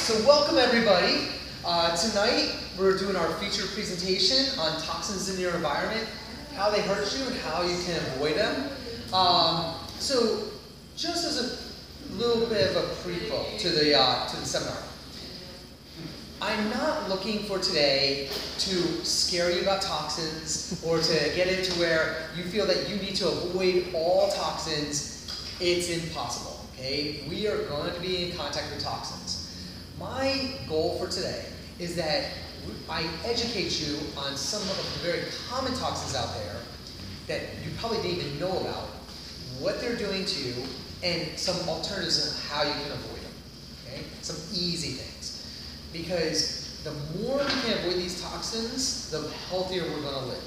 so welcome everybody. Tonight we're doing our featured presentation on toxins in your environment, how they hurt you and how you can avoid them. So just as a little bit of a prequel to the seminar, I'm not looking for today to scare you about toxins or to get into where you feel that you need to avoid all toxins. It's impossible, okay? We are going to be in contact with toxins. My goal for today is that I educate you on some of the very common toxins out there that you probably didn't even know about, what they're doing to you, and some alternatives on how you can avoid them, okay? Some easy things. Because the more we can avoid these toxins, the healthier we're going to live.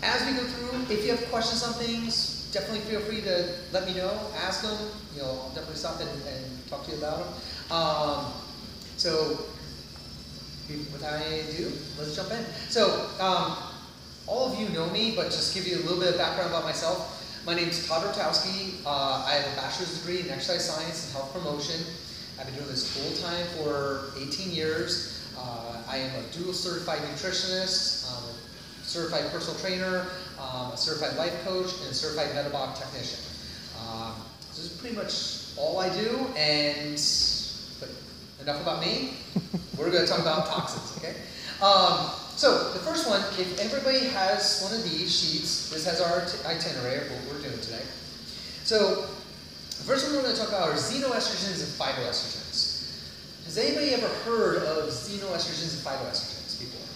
As we go through, if you have questions on things, definitely feel free to let me know, ask them. I'll definitely stop and talk to you about them. So, without any ado, let's jump in. So, all of you know me, but just give you a little bit of background about myself. My name is Todd Ortowski. I have a bachelor's degree in exercise science and health promotion. I've been doing this full time for 18 years. I am a dual certified nutritionist, certified personal trainer, a certified life coach, and a certified metabolic technician. This is pretty much all I do, but enough about me. We're going to talk about toxins, okay? So the first one, if everybody has one of these sheets, this has our itinerary of what we're doing today. So the first one we're going to talk about are xenoestrogens and phytoestrogens. Has anybody ever heard of xenoestrogens and phytoestrogens before?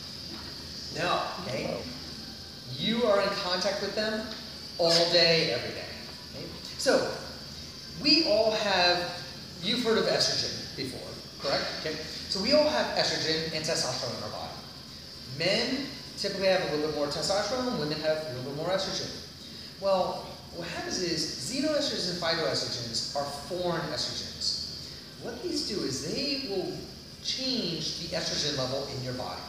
No, okay? You are in contact with them all day, every day. Okay? So we all have, you've heard of estrogen before, correct? Okay. So we all have estrogen and testosterone in our body. Men typically have a little bit more testosterone, women have a little bit more estrogen. Well, what happens is xenoestrogens and phytoestrogens are foreign estrogens. What these do is they will change the estrogen level in your body.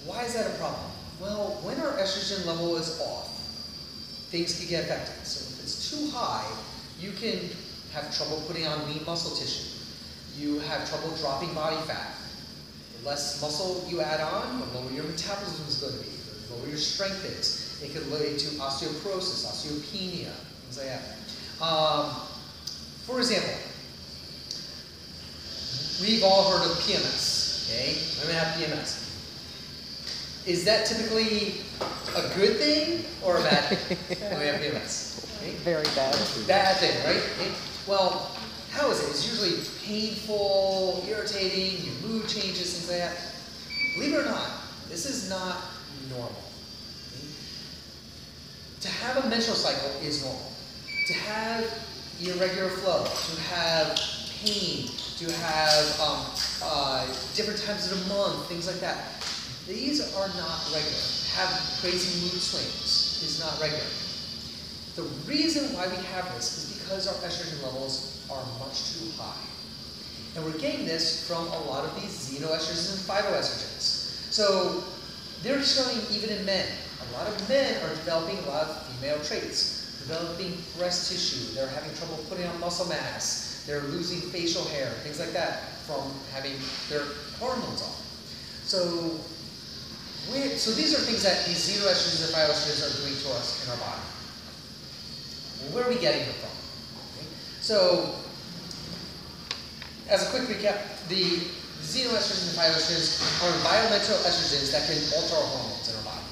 Why is that a problem? Well, when our estrogen level is off, things can get affected. So if it's too high, you can have trouble putting on lean muscle tissue. You have trouble dropping body fat. The less muscle you add on, the lower your metabolism is going to be, the lower your strength is. It could lead to osteoporosis, osteopenia, things like that. For example, we've all heard of PMS, okay? Women have PMS. Is that typically a good thing or a bad thing when we have PMS? Okay? Very bad. Bad thing, right? Okay. Well, how is it? It's usually painful, irritating, your mood changes, things like that. Believe it or not, this is not normal. Okay? To have a menstrual cycle is normal. To have irregular flow, to have pain, to have different times of the month, things like that. These are not regular. Have crazy mood swings is not regular. The reason why we have this is because our estrogen levels are much too high. And we're getting this from a lot of these xenoestrogens and phytoestrogens. So they're showing even in men. A lot of men are developing a lot of female traits, developing breast tissue. They're having trouble putting on muscle mass. They're losing facial hair, things like that from having their hormones off. So these are things that these xenoestrogens and phytoestrogens are doing to us in our body. Well, where are we getting them from? Okay. So, as a quick recap, the xenoestrogens and phytoestrogens are environmental estrogens that can alter our hormones in our body.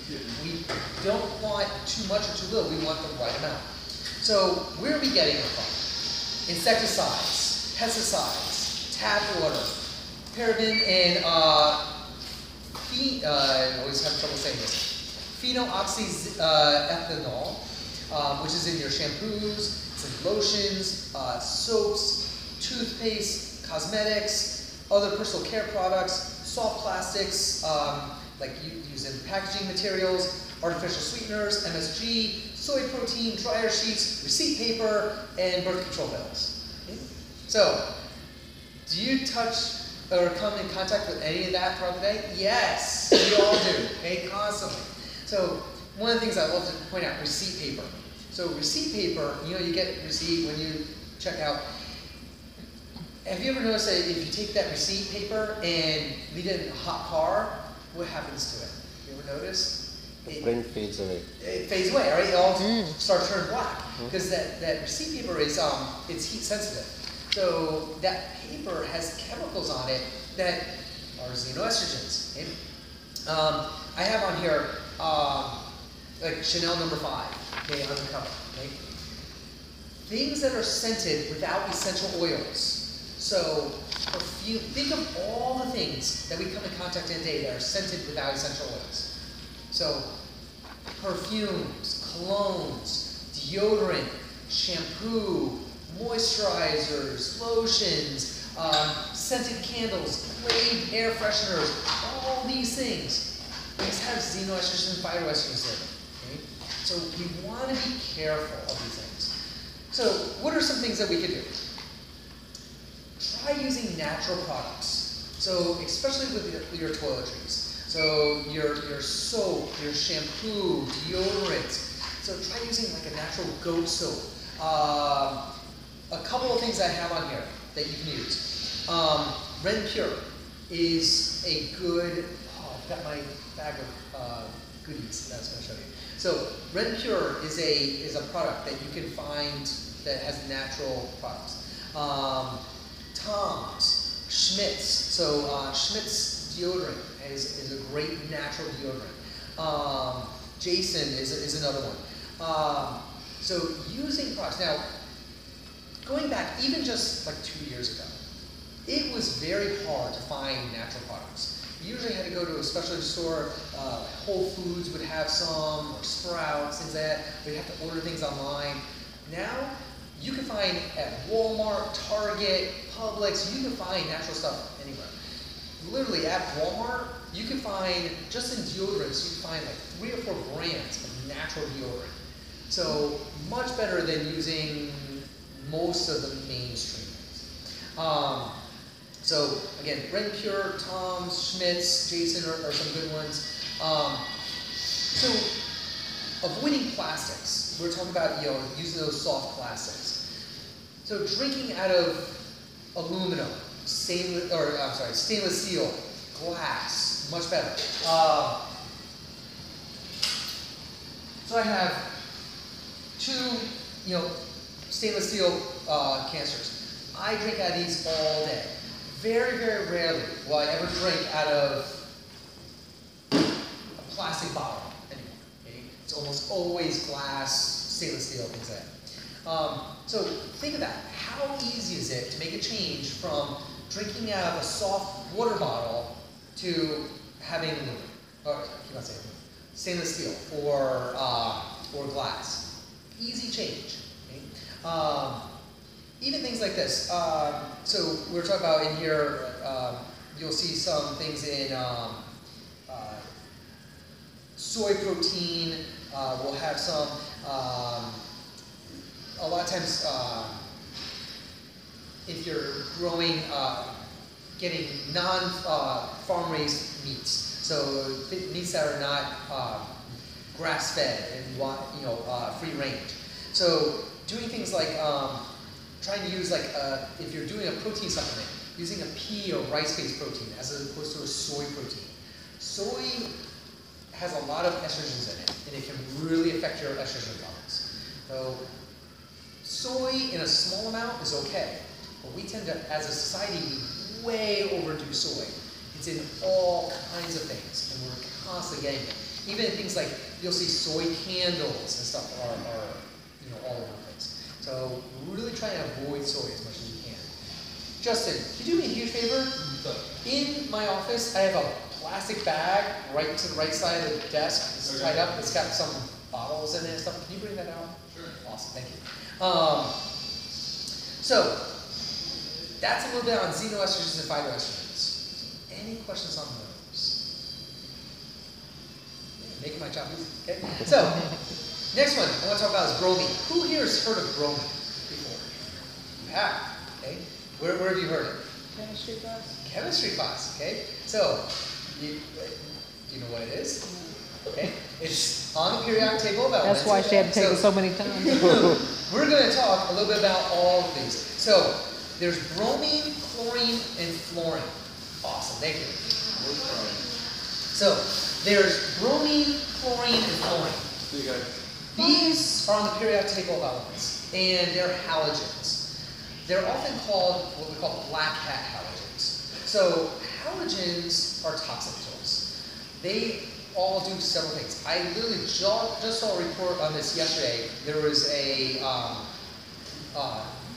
Okay. We don't want too much or too little. We want the right amount. So, where are we getting them from? Insecticides, pesticides, tap water, paraben, and I always have trouble saying this. Phenoxyethanol, which is in your shampoos, it's in lotions, soaps, toothpaste, cosmetics, other personal care products, soft plastics, like used in packaging materials, artificial sweeteners, MSG, soy protein, dryer sheets, receipt paper, and birth control pills. Okay? So, do you touch or come in contact with any of that throughout the day? Yes, we all do, okay, constantly. So one of the things I love to point out, receipt paper. So receipt paper, you get a receipt when you check out. Have you ever noticed that if you take that receipt paper and leave it in a hot car, what happens to it? You ever notice? The print fades away. It fades away, right? It all starts turning black because that receipt paper is it's heat sensitive. So that paper has chemicals on it that are xenoestrogens. Okay? I have on here like Chanel No. 5, okay, on the cover. Okay? Things that are scented without essential oils. So perfume, think of all the things that we come in contact in a day that are scented without essential oils. So perfumes, colognes, deodorant, shampoo, moisturizers, lotions, scented candles, Glade air fresheners, all these things. These have xenoestrogens and phytoestrogens in them. Okay? So we want to be careful of these things. So what are some things that we could do? Try using natural products. So especially with your toiletries. So your soap, your shampoo, deodorant. So try using like a natural goat soap. A couple of things I have on here that you can use. Red Pure is a good, I've got my bag of goodies that I was going to show you. So Red Pure is a product that you can find that has natural products. Tom's, Schmidt's. So Schmidt's deodorant is a great natural deodorant. Jason is another one. So using products. Now, going back even just like 2 years ago, it was very hard to find natural products. You usually had to go to a specialty store. Whole Foods would have some, or Sprouts, things like that. We'd have to order things online. Now, you can find at Walmart, Target, Publix, you can find natural stuff anywhere. Literally at Walmart, you can find, just in deodorants, you can find like 3 or 4 brands of natural deodorant. So much better than using most of the mainstream things. So again, Red Pure, Tom's, Schmidt's, Jason are some good ones. So avoiding plastics. We're talking about using those soft plastics. So drinking out of aluminum, stainless steel, glass, much better. So I have 2, stainless steel canisters. I drink out of these all day. Very, very rarely will I ever drink out of a plastic bottle anymore. Okay? It's almost always glass, stainless steel, things like that. So think of that. How easy is it to make a change from drinking out of a soft water bottle to having aluminum, or I keep on saying aluminum, stainless steel or glass? Easy change. Okay? Even things like this. So we're talking about in here, you'll see some things in soy protein. We'll have some, a lot of times, if you're growing, getting non-farm raised meats. So meats that are not grass-fed and free range. So doing things like trying to use if you're doing a protein supplement, using a pea or rice-based protein as opposed to a soy protein. Soy has a lot of estrogens in it, and it can really affect your estrogen levels. So soy in a small amount is okay, but we tend to, as a society, way overdo soy. It's in all kinds of things, and we're constantly getting it. Even in things like, you'll see soy candles and stuff are all over the place. So really try to avoid soy as much as you can. Justin, can you do me a huge favor? In my office, I have a plastic bag right to the right side of the desk. It's tied up. It's got some bottles in it and stuff. Can you bring that out? Sure. Awesome, thank you. So that's a little bit on xenoestrogens and phytoestrogens. Any questions on those? Making my job easy. Okay. So next one I want to talk about is bromine. Who here has heard of bromine before? You have. Okay. Where have you heard it? Chemistry class. Chemistry class. Okay. So do you know what it is? Okay. It's on the periodic table of elements. That's why she had to take it so many times. We're going to talk a little bit about all of these. So There's bromine, chlorine, and fluorine. Awesome, thank you. So, there's bromine, chlorine, and fluorine. These are on the periodic table of elements, and they're halogens. They're often called what we call black hat halogens. So, halogens are toxic to us. They all do several things. I literally just saw a report on this yesterday. There was a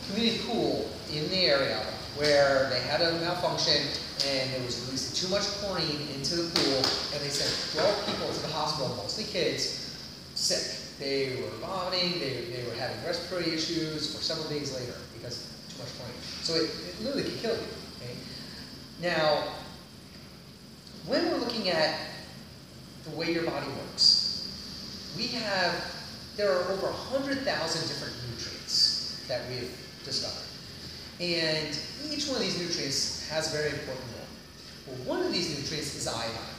community pool in the area where they had a malfunction and it was releasing too much chlorine into the pool, and they sent 12 people to the hospital, mostly kids, sick. They were vomiting, they were having respiratory issues for several days later because too much chlorine. So it literally can kill you. Okay? Now, when we're looking at the way your body works, there are over 100,000 different nutrients that we've discovered. And each one of these nutrients has a very important role. Well, one of these nutrients is iodine.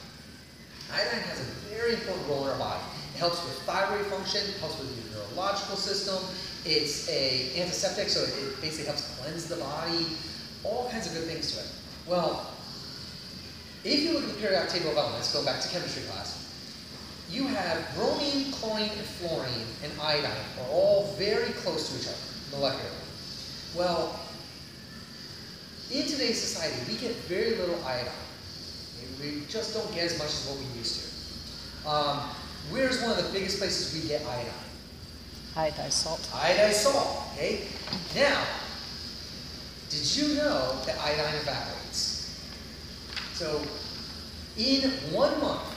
Iodine has a very important role in our body. It helps with thyroid function, helps with your neurological system. It's an antiseptic, so it basically helps cleanse the body, all kinds of good things to it. Well, if you look at the periodic table of elements, go back to chemistry class, you have bromine, chlorine, and fluorine, and iodine are all very close to each other molecularly. Well, in today's society, we get very little iodine. We just don't get as much as what we used to. Where's one of the biggest places we get iodine? Iodized salt. Iodized salt, okay? Now, did you know that iodine evaporates? So, in 1 month,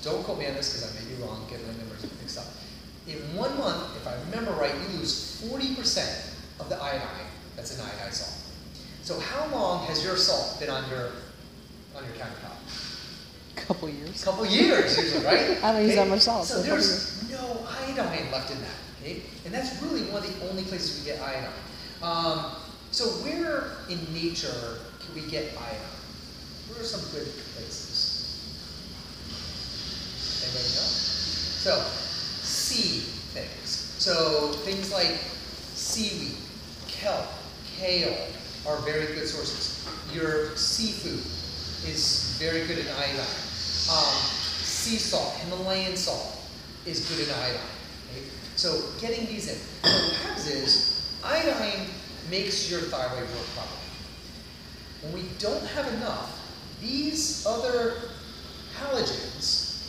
don't quote me on this because I may be wrong, get my numbers mixed up. In 1 month, if I remember right, you lose 40% of the iodine that's in iodized salt. So how long has your salt been on your countertop? Couple years. Couple years, usually, right? I don't use that much salt. So there's no iodine left in that, okay? And that's really one of the only places we get iodine. So where in nature can we get iodine? Where are some good places? Anybody know? So, sea things. So things like seaweed, kelp, kale are very good sources. Your seafood is very good in iodine. Sea salt, Himalayan salt is good in iodine. Okay? So getting these in. What happens is iodine makes your thyroid work properly. When we don't have enough, these other halogens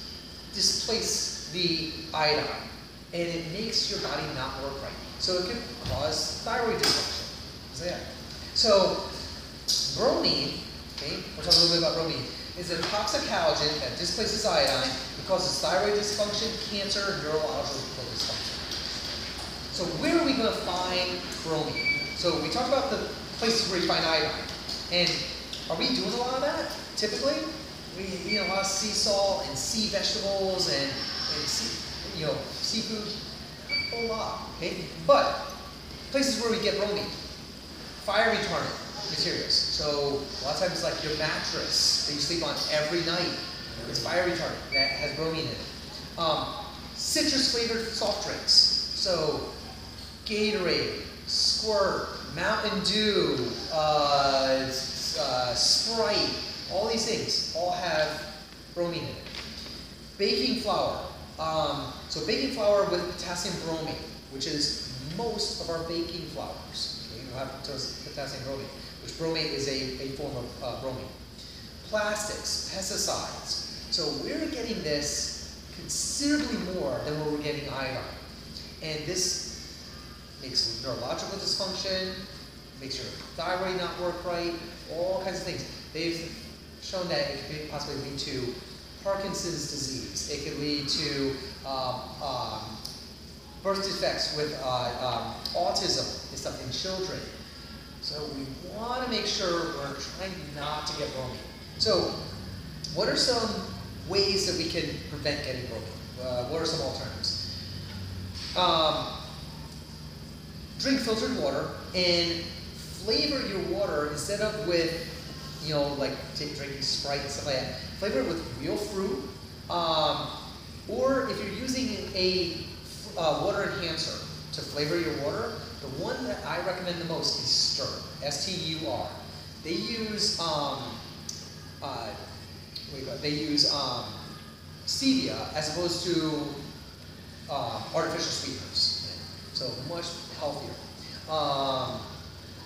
displace the iodine, and it makes your body not work right. So it can cause thyroid dysfunction. So bromine, okay, we'll talk a little bit about bromine, is a toxic halogen that displaces iodine. It causes thyroid dysfunction, cancer, neurological dysfunction. So where are we going to find bromine? So we talked about the places where you find iodine. And are we doing a lot of that? Typically, we eat a lot of sea salt and sea vegetables and seafood. A whole lot, okay? But places where we get bromine, fire retardant materials. So a lot of times, like your mattress that you sleep on every night, it's fire retardant that has bromine in it. Citrus flavored soft drinks. So Gatorade, Squirt, Mountain Dew, Sprite, all these things all have bromine in it. Baking flour. So baking flour with potassium bromine, which is most of our baking flours. Okay, you'll have potassium bromine, which bromine is a form of bromine. Plastics, pesticides. So we're getting this considerably more than what we're getting iodine. And this makes neurological dysfunction, makes your thyroid not work right, all kinds of things. They've shown that it could possibly lead to Parkinson's disease. It could lead to birth defects with autism and stuff in children. So we want to make sure we're trying not to get bromine. So what are some ways that we can prevent getting bromine? What are some alternatives? Drink filtered water and flavor your water instead of with, like drinking Sprite and stuff like that. Flavor it with real fruit, or if you're using a water enhancer to flavor your water, The one that I recommend the most is Stur, S-T-U-R. They use stevia as opposed to artificial sweeteners, so much healthier.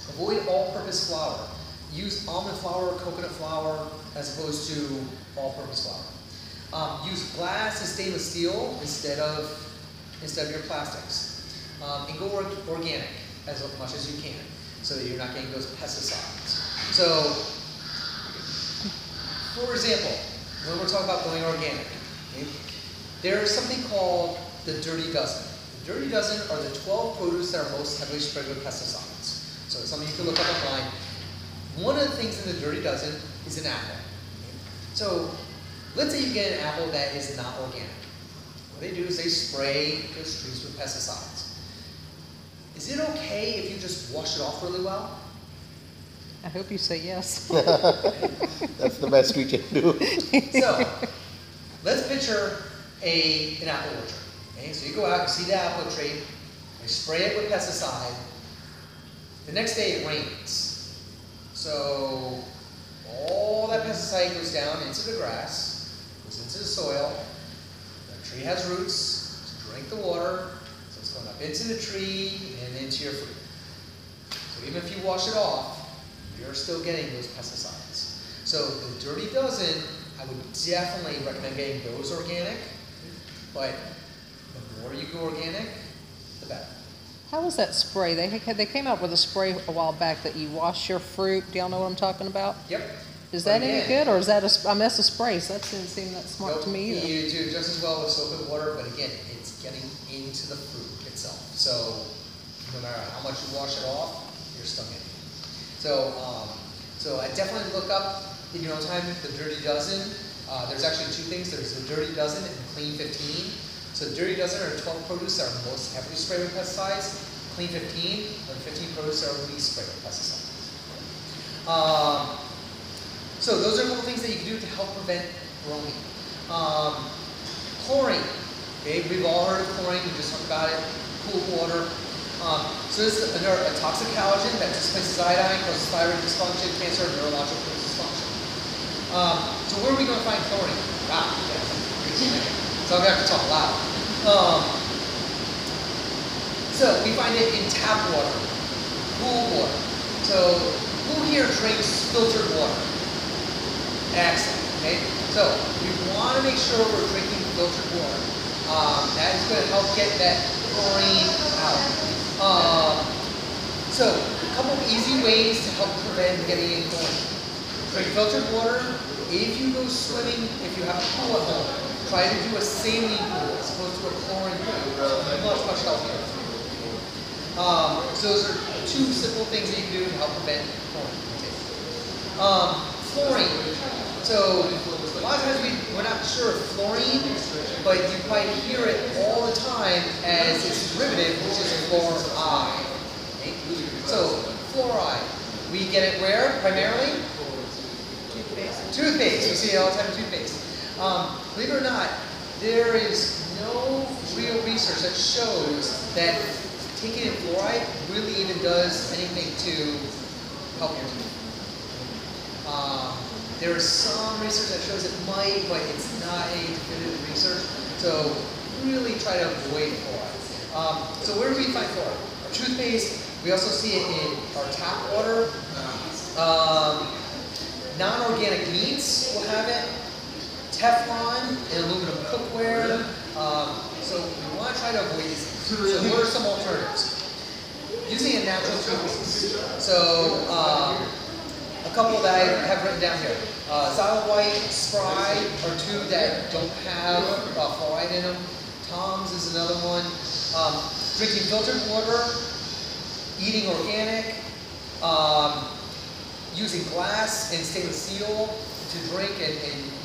Avoid all-purpose flour. Use almond flour, coconut flour, as opposed to all-purpose flour. Use glass and stainless steel instead of your plastics. And go organic as much as you can, so that you're not getting those pesticides. So, for example, when we're talking about going organic, okay, there is something called the Dirty Dozen. The Dirty Dozen are the 12 produce that are most heavily sprayed with pesticides. So it's something you can look up online. One of the things in the Dirty Dozen is an apple. Okay? So let's say you get an apple that is not organic. What they do is they spray those trees with pesticides. Is it okay if you just wash it off really well? I hope you say yes. That's the best we can do. So, let's picture an apple orchard. Okay? So you go out, you see the apple tree, you spray it with pesticide. The next day it rains. So all that pesticide goes down into the grass, goes into the soil. The tree has roots to drink the water, so it's going up into the tree and into your fruit. So even if you wash it off, you're still getting those pesticides. So the Dirty Dozen, I would definitely recommend getting those organic, but the more you go organic, the better. How was that spray? They came out with a spray a while back that you wash your fruit. Do y'all know what I'm talking about? Yep. Is that any good, or is that that's a spray? So that didn't seem that smart to me either. You do just as well with soap and water, but again, it's getting into the fruit itself. So no matter how much you wash it off, you're still getting it. So I definitely look up in your own time the Dirty Dozen. There's actually two things. There's the Dirty Dozen and Clean 15. So the Dirty Dozen are 12 produce that are most heavily sprayed with pesticides. Clean 15 are 15 produce that are least sprayed with pesticides. So those are a couple things that you can do to help prevent bromine. Chlorine. Okay, we've all heard of chlorine. We just talked about it. Cool water. So this is a toxic halogen that displaces iodine, causes thyroid dysfunction, cancer, and neurological dysfunction. So where are we going to find chlorine? Wow. So I'm going to have to talk loud. So we find it in tap water, pool water. So who here drinks filtered water? Excellent. Okay. So we want to make sure we're drinking filtered water. That is going to help get that chlorine out. So a couple of easy ways to help prevent getting in chlorine. Drink filtered water. If you go swimming, if you have a pool at home, try to do a saline pool as opposed to a chlorine pool. Much healthier. So those are two simple things that you can do to help prevent chlorine intake. Fluorine. So a lot of times we're not sure of fluorine, but you probably hear it all the time as its derivative, which is fluoride. Okay? So fluoride, we get it where primarily? Toothpaste. We see it all the time in toothpaste. Believe it or not, there is no real research that shows that taking in fluoride really even does anything to help your teeth. There is some research that shows it might, but it's not any definitive research. So really try to avoid fluoride. So where do we find fluoride? Our toothpaste. We also see it in our tap water. Non-organic meats will have it. Teflon and aluminum cookware. So we want to try to avoid these things. So what are some alternatives? Using a natural toothpaste. So a couple that I have written down here. Xylem White, Spry are two that don't have fluoride in them. Tom's is another one. Drinking filtered water, eating organic, using glass and stainless steel to drink and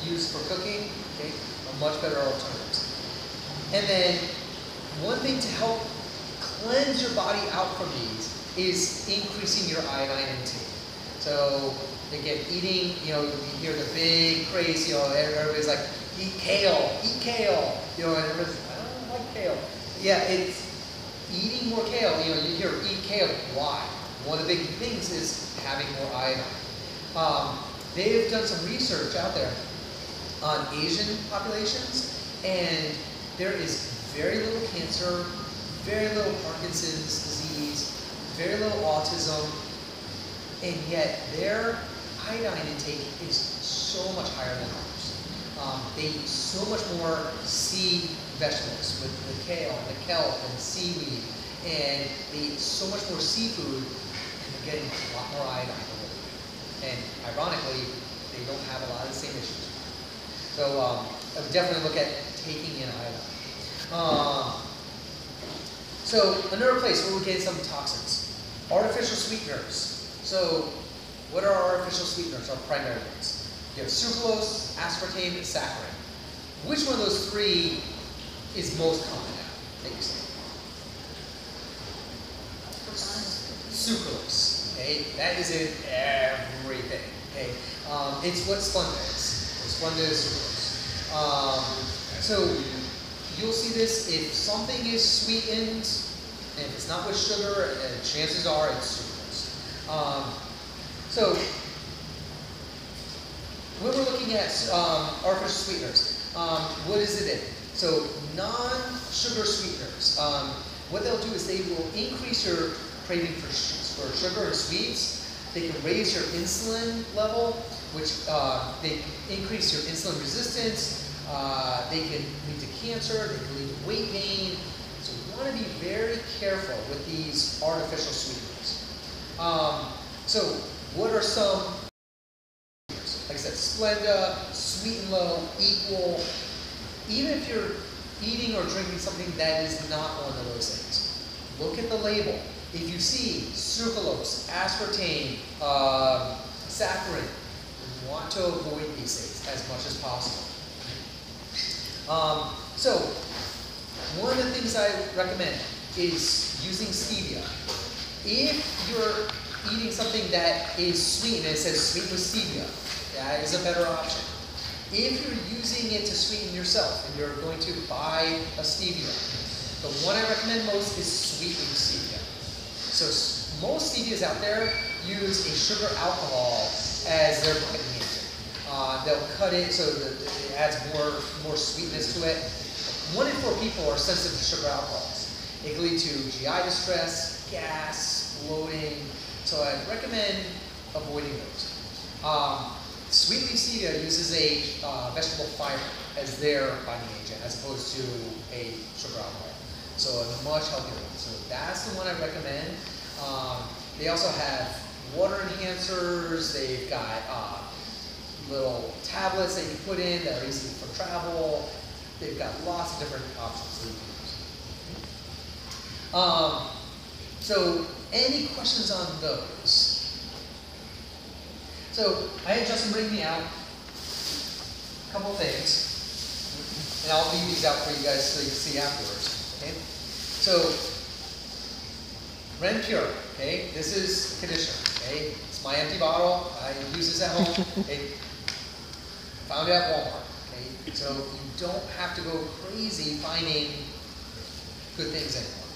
use for cooking, okay, are much better alternatives. And then one thing to help cleanse your body out from these is increasing your iodine intake. So again, eating, you hear the big craze, everybody's like, eat kale, you know, and everybody's like, I don't like kale. Yeah, eating more kale, you hear eat kale, why? One of the big things is having more iodine. They've done some research out there on Asian populations, and there is very little cancer, very little Parkinson's disease, very little autism, and yet their iodine intake is so much higher than ours. They eat so much more sea vegetables with the kale, the kelp, and seaweed, and they eat so much more seafood, and they're getting a lot more iodine than what we do. And ironically, they don't have a lot of the same issues. So I would definitely look at taking in iodine. So another place where we're getting some toxins, artificial sweeteners. So what are artificial sweeteners? Our primary ones. You have sucralose, aspartame, and saccharin. Which one of those three is most common now? That you say? Sucralose. Okay, that is in everything. Okay, it's what Splenda is. Splenda is sucralose. So you'll see this if something is sweetened, and if it's not with sugar, chances are it's sucralose. So when we're looking at artificial sweeteners, what is it in? So non-sugar sweeteners, what they'll do is they will increase your craving for sugar and sweets. They can raise your insulin level, which they can increase your insulin resistance. They can lead to cancer. They can lead to weight gain. So we want to be very careful with these artificial sweeteners. So what are some? Like I said, Splenda, Sweet and Low, Equal. Even if you're eating or drinking something that is not one of those things, look at the label. If you see sucralose, aspartame, saccharin, you want to avoid these things as much as possible. So one of the things I recommend is using stevia. If you're eating something that is sweet and it says sweet with stevia, that is a better option. If you're using it to sweeten yourself and you're going to buy a stevia, the one I recommend most is sweetened stevia. So most stevias out there use a sugar alcohol as their cutting agent. They'll cut it so that it adds more sweetness to it. 1 in 4 people are sensitive to sugar alcohols. It can lead to GI distress, gas, bloating. So I recommend avoiding those. Sweet leaf stevia uses a vegetable fiber as their binding agent as opposed to a sugar alcohol. So a much healthier one. So that's the one I recommend. They also have water enhancers. They've got little tablets that you put in that are easy for travel. They've got lots of different options that you can use. So any questions on those? So I had Justin bring me out a couple things, and I'll leave these out for you guys so you can see afterwards. Okay? So Ren Pure. Okay, this is conditioner. Okay, it's my empty bottle. I use this at home. Okay, found it at Walmart. Okay, so you don't have to go crazy finding good things anymore.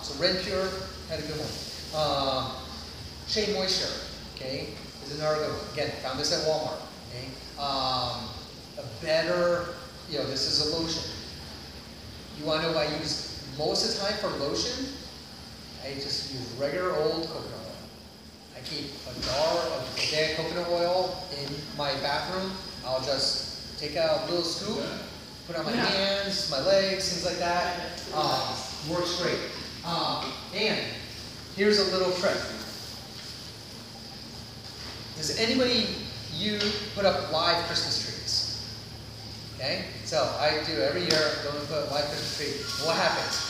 So Ren Pure had a good one. Shea Moisture. Okay. Is another good one. Again, found this at Walmart. Okay? A better, this is a lotion. You want to know what I use most of the time for lotion? I just use regular old coconut oil. I keep a jar of organic coconut oil in my bathroom. I'll just take out a little scoop, put it on my hands, my legs, things like that. Works great. And here's a little trick. Does anybody put up live Christmas trees? Okay, so I do every year. Go and put a live Christmas tree. What happens?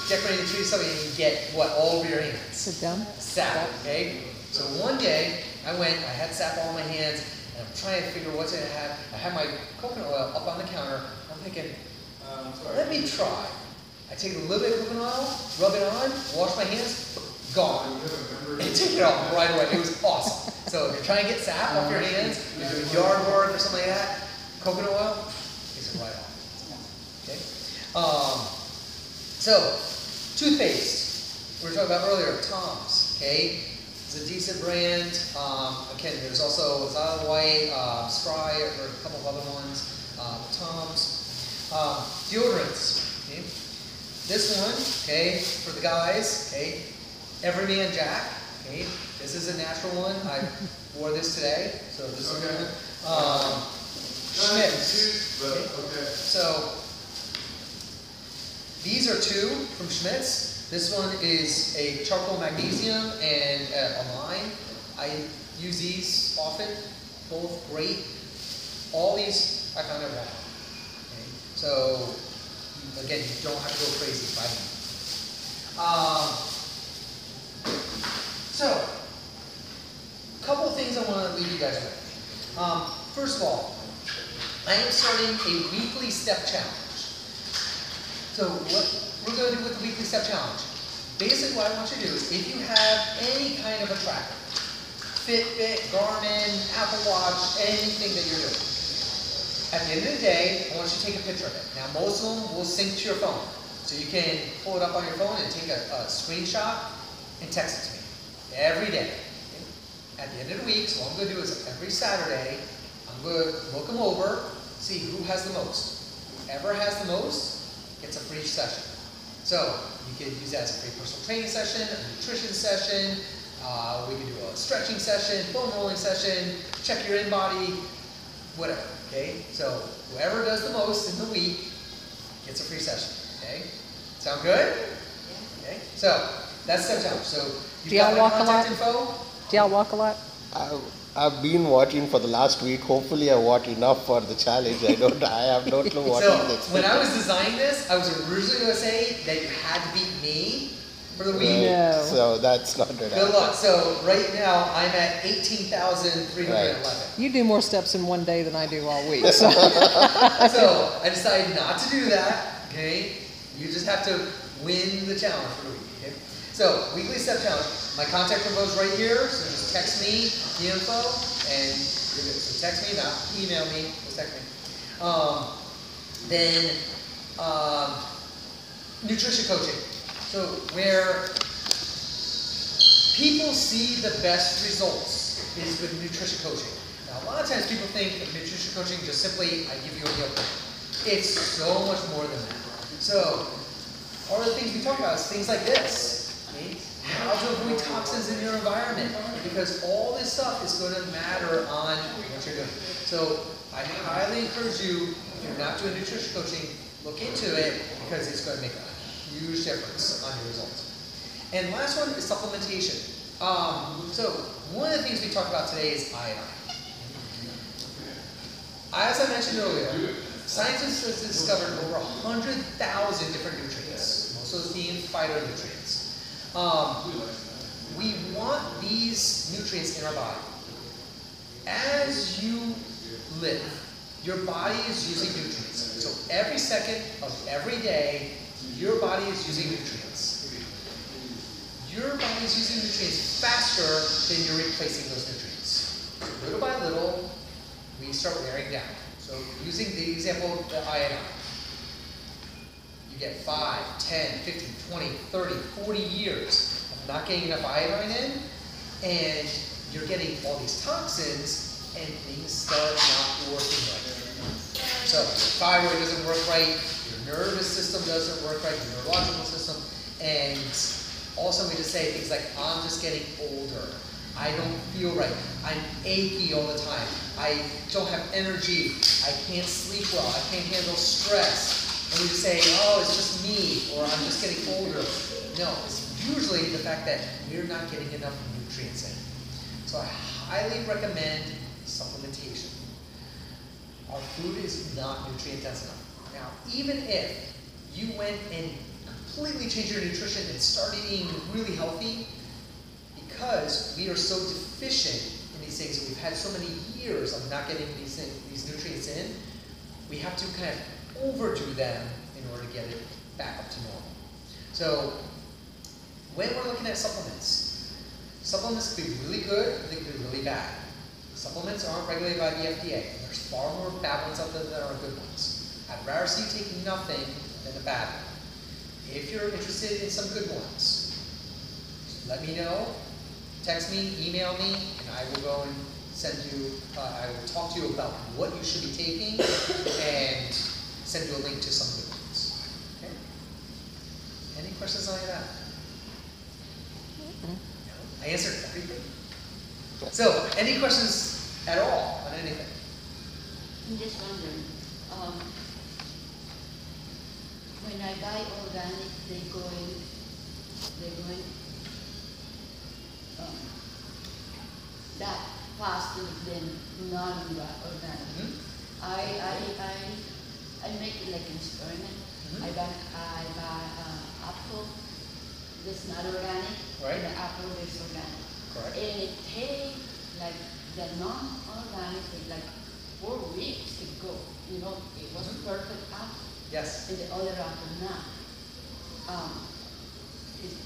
You're decorating the tree something and you get what all over your hands? Sap. Okay. So one day I had sap all on my hands, and I'm trying to figure what's in it. I have my coconut oil up on the counter. I'm thinking, let me try. I take a little bit of coconut oil, rub it on, wash my hands, gone. And take it off right away. It was awesome. So if you're trying to get sap off your hands, you're doing yard work or something like that, coconut oil takes it right off. Okay. So toothpaste. we were talking about earlier, Tom's, okay? It's a decent brand. Again, there's also Xylem White, Spry, or a couple of other ones, Tom's. Deodorants, okay? This one, okay, for the guys, okay? Everyman Jack, okay? This is a natural one. I wore this today, so this is good. Schmidt's, okay? So, these are two from Schmidt's. This one is a charcoal magnesium and a lime. I use these often, both great. All these I found at Walmart. Okay? So again, you don't have to go crazy by them. So, a couple of things I want to leave you guys with. First of all, I am starting a weekly step challenge. So what we're going to do with the weekly step challenge, basically what I want you to do is if you have any kind of a tracker, Fitbit, Garmin, Apple Watch, anything that you're doing, at the end of the day, I want you to take a picture of it. Now most of them will sync to your phone. So you can pull it up on your phone and take a screenshot and text it to me every day. Okay? At the end of the week, so what I'm going to do is every Saturday, I'm going to look them over, see who has the most. Whoever has the most, it's a free session. So you can use that as a free personal training session, a nutrition session, we can do a stretching session, foam rolling session, check your in-body, whatever, okay? So whoever does the most in the week gets a free session, okay? Sound good? Okay, so that's step challenge. So you've got my contact info. Do y'all walk a lot? I've been watching for the last week. Hopefully I watch enough for the challenge. I have no clue what So is when I was designing this, I was originally going to say that you had to beat me for the week. No. So that's not good. Good luck. So right now I'm at 18,311. You do more steps in one day than I do all week. So, So I decided not to do that. Okay, you just have to win the challenge for the week. Okay? So weekly step challenge. My contact info is right here. So just text me the info and you're good. So text me, not email me. Just text me. Then nutrition coaching. So where people see the best results is with nutrition coaching. Now a lot of times people think of nutrition coaching just simply, I give you a meal plan. It's so much more than that. So all the things we talk about is things like this. Okay? How to avoid toxins in your environment. Because all this stuff is going to matter on what you're doing. So I highly encourage you, if you're not doing nutrition coaching, look into it because it's going to make a huge difference on your results. And last one is supplementation. So one of the things we talked about today is iodine. As I mentioned earlier, scientists have discovered over 100,000 different nutrients, most of those being phytonutrients. We want these nutrients in our body. As you live, your body is using nutrients. So every second of every day, your body is using nutrients. Your body is using nutrients faster than you're replacing those nutrients. Little by little, we start wearing down. So using the example of the iodine, you get 5, 10, 15, 20, 30, 40 years of not getting enough iodine in, and you're getting all these toxins, and things start not working right. So your thyroid doesn't work right, your nervous system doesn't work right, your neurological system, and also we just say things like, I'm just getting older. I don't feel right. I'm achy all the time. I don't have energy. I can't sleep well. I can't handle stress. And we just say, oh, it's just me, or I'm just getting older. No, it's usually the fact that we're not getting enough nutrients in. So I highly recommend supplementation. Our food is not nutrient dense enough. Now, even if you went and completely changed your nutrition and started eating really healthy, because we are so deficient in these things, and we've had so many years of not getting these nutrients in, we have to kind of overdo them in order to get it back up to normal. So when we're looking at supplements can be really good, and they can be really bad. Supplements aren't regulated by the FDA. There's far more bad ones out there than are good ones. I'd rather see you take nothing than a bad one. If you're interested in some good ones, let me know, text me, email me, and I will go and send you, I will talk to you about what you should be taking and send you a link to some good ones. Okay? Any questions on that? No? I answered everything. So, any questions at all on anything? I'm just wondering, when I buy organic, they're going that faster than non-organic. Mm-hmm. I make it like an experiment. Mm-hmm. I buy apple that's not organic, Right. and the apple is organic. Correct. And it takes like the non-organic take like 4 weeks to go. You know, it was Mhm. perfect apple, Yes. and the other apple not. It's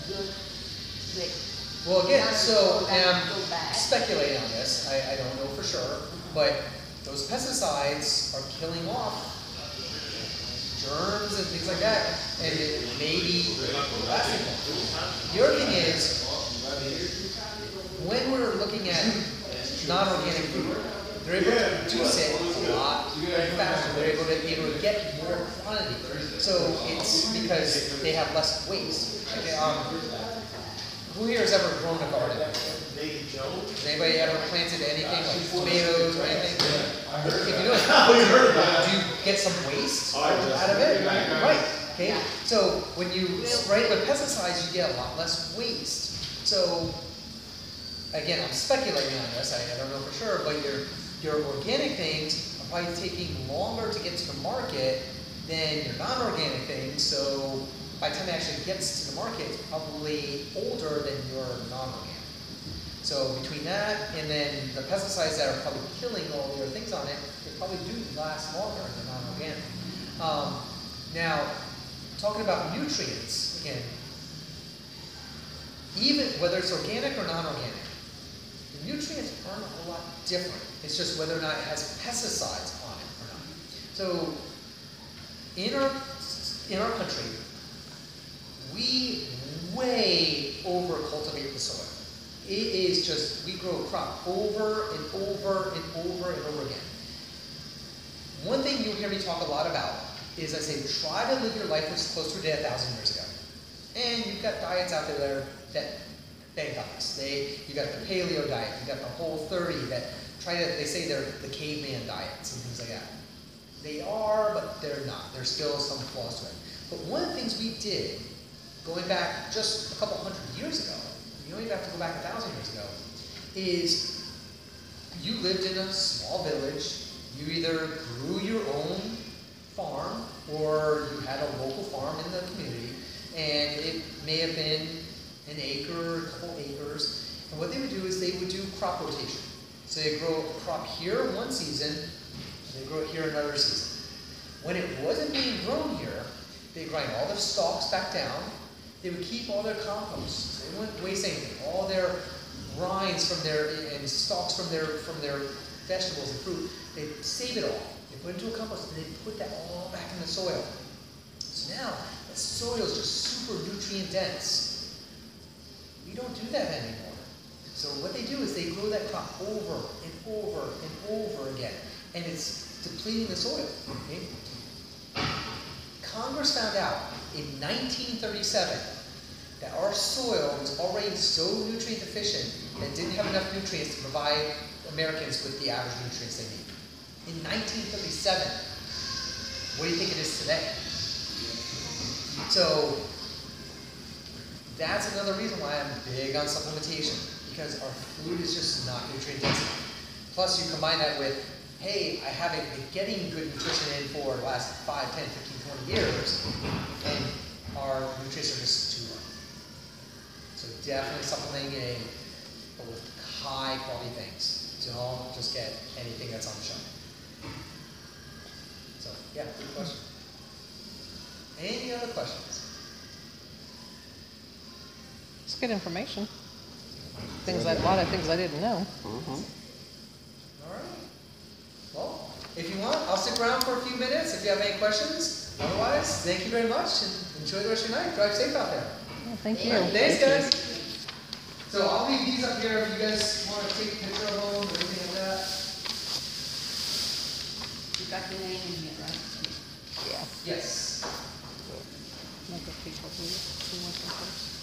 good. Like, Well, again, not so organic, go bad. speculating on this, I don't know for sure, but those pesticides are killing off germs and things like that, and it may be lasting them. The other thing is, when we're looking at non-organic food, they're able to produce it a lot faster. They're able to get more quantity. So it's because they have less waste. Okay, who here has ever grown a garden? Has anybody ever planted anything like tomatoes or anything? If you do it, do you get some waste out of it? Right. Okay. So when you spray with pesticides, you get a lot less waste. So again, I'm speculating on this. I don't know for sure, but your organic things are probably taking longer to get to the market than your non-organic things. So by the time it actually gets to the market, it's probably older than your non-organic. So between that and then the pesticides that are probably killing all the other things on it, they probably do last longer than non-organic. Now, talking about nutrients, again, even whether it's organic or non-organic, the nutrients aren't a whole lot different. It's just whether or not it has pesticides on it or not. So in our country, we way over cultivate the soil. It is just, we grow a crop over and over and over and over again. One thing you'll hear me talk a lot about is I say, try to live your life as closer to 1,000 years ago. And you've got diets out there that bang us. You got the paleo diet, you got the Whole30 that they say they're the caveman diets and things like that. They are, but they're not. There's still some flaws to it. But one of the things we did, going back just a couple hundred years ago, you don't even have to go back 1,000 years ago, is you lived in a small village, you either grew your own farm or you had a local farm in the community, and it may have been an acre, a couple acres, and what they would do is they would do crop rotation. So they grow a crop here one season, and they grow it here another season. When it wasn't being grown here, they grind all their stalks back down. They would keep all their compost. They wouldn't waste anything. All their rinds from and stalks from their vegetables and fruit, they'd save it all. They put it into a compost and they'd put that all back in the soil. So now the soil is just super nutrient dense. We don't do that anymore. So what they do is they grow that crop over and over and over again, and it's depleting the soil. Okay? Congress found out in 1937 that our soil was already so nutrient deficient that it didn't have enough nutrients to provide Americans with the average nutrients they need. In 1937, what do you think it is today? So that's another reason why I'm big on supplementation, because our food is just not nutrient dense enough. Plus you combine that with, hey, I haven't been getting good nutrition in for the last 5, 10, 15, 20 years, and our nutrients are just too low. So definitely supplementing but with high quality things. Don't just get anything that's on the shelf. So yeah, good question. Any other questions? It's good information. A lot of things I didn't know. Mm-hmm. All right. Well, if you want, I'll stick around for a few minutes if you have any questions. Otherwise, thank you very much and enjoy the rest of your night. Drive safe out there. Well, thank you. Thanks, guys. So I'll leave these up here if you guys want to take a picture of them or anything like that. You got the name in here, right? Yeah. Yes. Look at people who want them first.